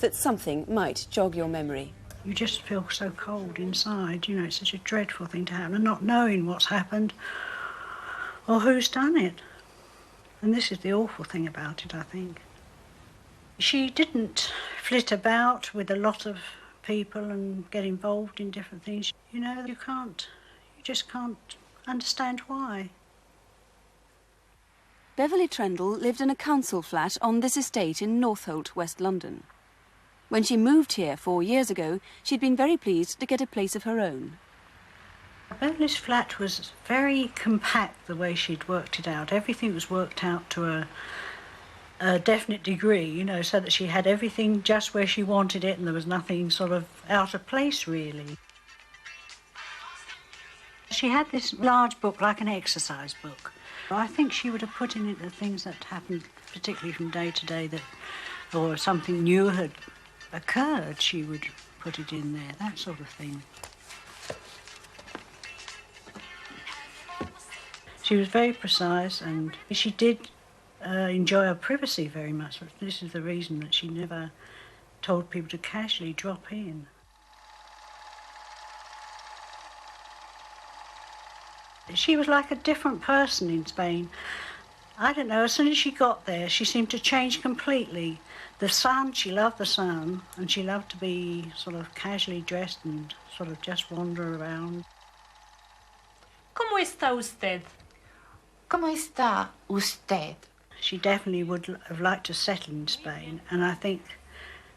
that something might jog your memory. You just feel so cold inside, you know, it's such a dreadful thing to happen, and not knowing what's happened or who's done it. And this is the awful thing about it, I think. She didn't flit about with a lot of people and get involved in different things. You know, you just can't understand why. Beverley Trendall lived in a council flat on this estate in Northolt, West London. When she moved here 4 years ago, she'd been very pleased to get a place of her own. Beverley's flat was very compact the way she'd worked it out. Everything was worked out to a definite degree, you know, so that she had everything just where she wanted it and there was nothing sort of out of place, really. She had this large book, like an exercise book. I think she would have put in it the things that happened, particularly from day to day, that, or something new had occurred, she would put it in there, that sort of thing. She was very precise, and she did enjoy her privacy very much. This is the reason that she never told people to casually drop in. She was like a different person in Spain. I don't know, as soon as she got there, she seemed to change completely. The sun, she loved the sun, and she loved to be sort of casually dressed and sort of just wander around. ¿Cómo está usted? ¿Cómo está usted? She definitely would have liked to settle in Spain, and I think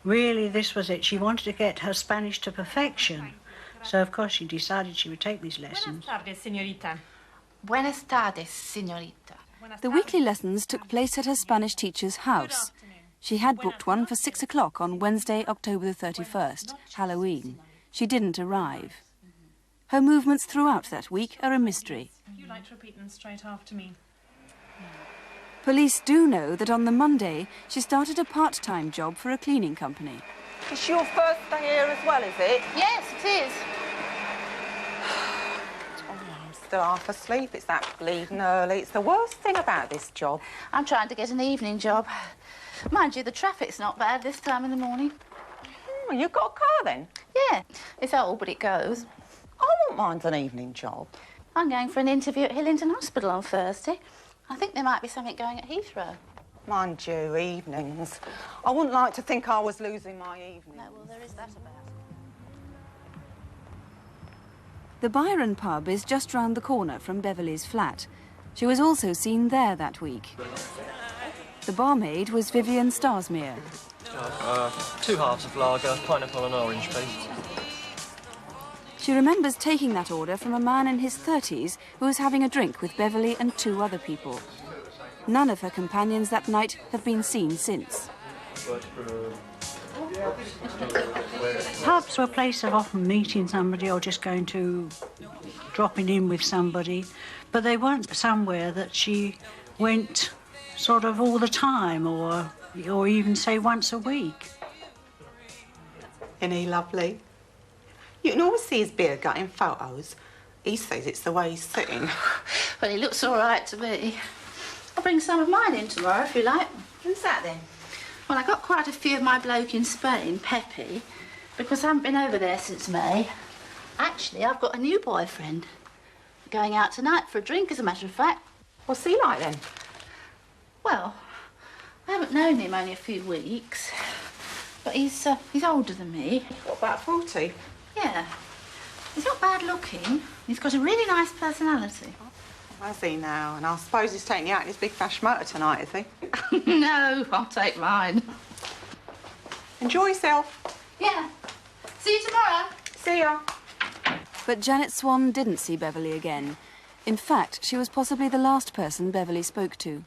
really this was it. She wanted to get her Spanish to perfection, so of course she decided she would take these lessons. Buenas tardes, señorita. Buenas tardes, señorita. The weekly lessons took place at her Spanish teacher's house. She had booked one for 6 o'clock on Wednesday, October the 31st, Halloween. She didn't arrive. Her movements throughout that week are a mystery. You like to repeat them straight after me. Police do know that on the Monday, she started a part-time job for a cleaning company. It's your first day here as well, is it? Yes, it is. Oh, I'm still half asleep. It's that bleeding early. It's the worst thing about this job. I'm trying to get an evening job. Mind you, the traffic's not bad this time in the morning. Oh, you got a car then? Yeah, it's old, but it goes. I wouldn't mind an evening job. I'm going for an interview at Hillingdon Hospital on Thursday. I think there might be something going at Heathrow. Mind you, evenings. I wouldn't like to think I was losing my evenings. No, well, there is that about. The Byron pub is just round the corner from Beverley's flat. She was also seen there that week. The barmaid was Vivian Starsmere. 2 halves of lager, pineapple and orange, please. She remembers taking that order from a man in his 30s who was having a drink with Beverley and 2 other people. None of her companions that night have been seen since. Pubs were a place of often meeting somebody or just going to dropping in with somebody, but they weren't somewhere that she went sort of all the time or even say once a week. Isn't he lovely? You can always see his beard gut in photos. He says it's the way he's sitting. Well, he looks all right to me. I'll bring some of mine in tomorrow, if you like. Who's that then? Well, I got quite a few of my bloke in Spain, Pepe, because I haven't been over there since May. Actually, I've got a new boyfriend. Going out tonight for a drink, as a matter of fact. What's he like then? Well, I haven't known him only a few weeks, but he's older than me. What, about 40? Yeah. He's not bad looking. He's got a really nice personality. Has he now? And I suppose he's taking you out in his big flash motor tonight, is he? No, I'll take mine. Enjoy yourself. Yeah. See you tomorrow. See ya. But Janet Swan didn't see Beverley again. In fact, she was possibly the last person Beverley spoke to.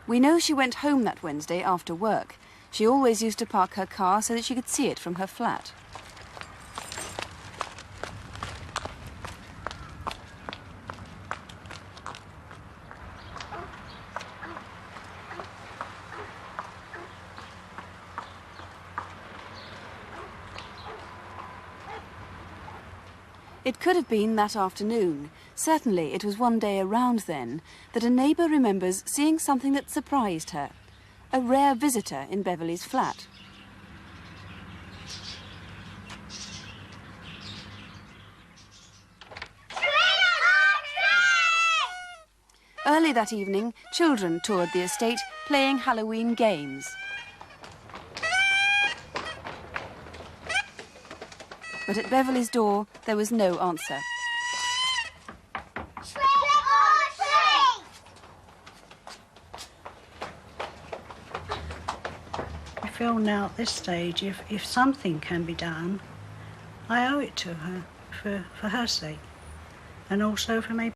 We know she went home that Wednesday after work. She always used to park her car so that she could see it from her flat. It could have been that afternoon. Certainly it was one day around then that a neighbour remembers seeing something that surprised her. A rare visitor in Beverley's flat. Early that evening, children toured the estate, playing Halloween games. But at Beverley's door, there was no answer. I feel now at this stage, if something can be done, I owe it to her, for her sake, and also for my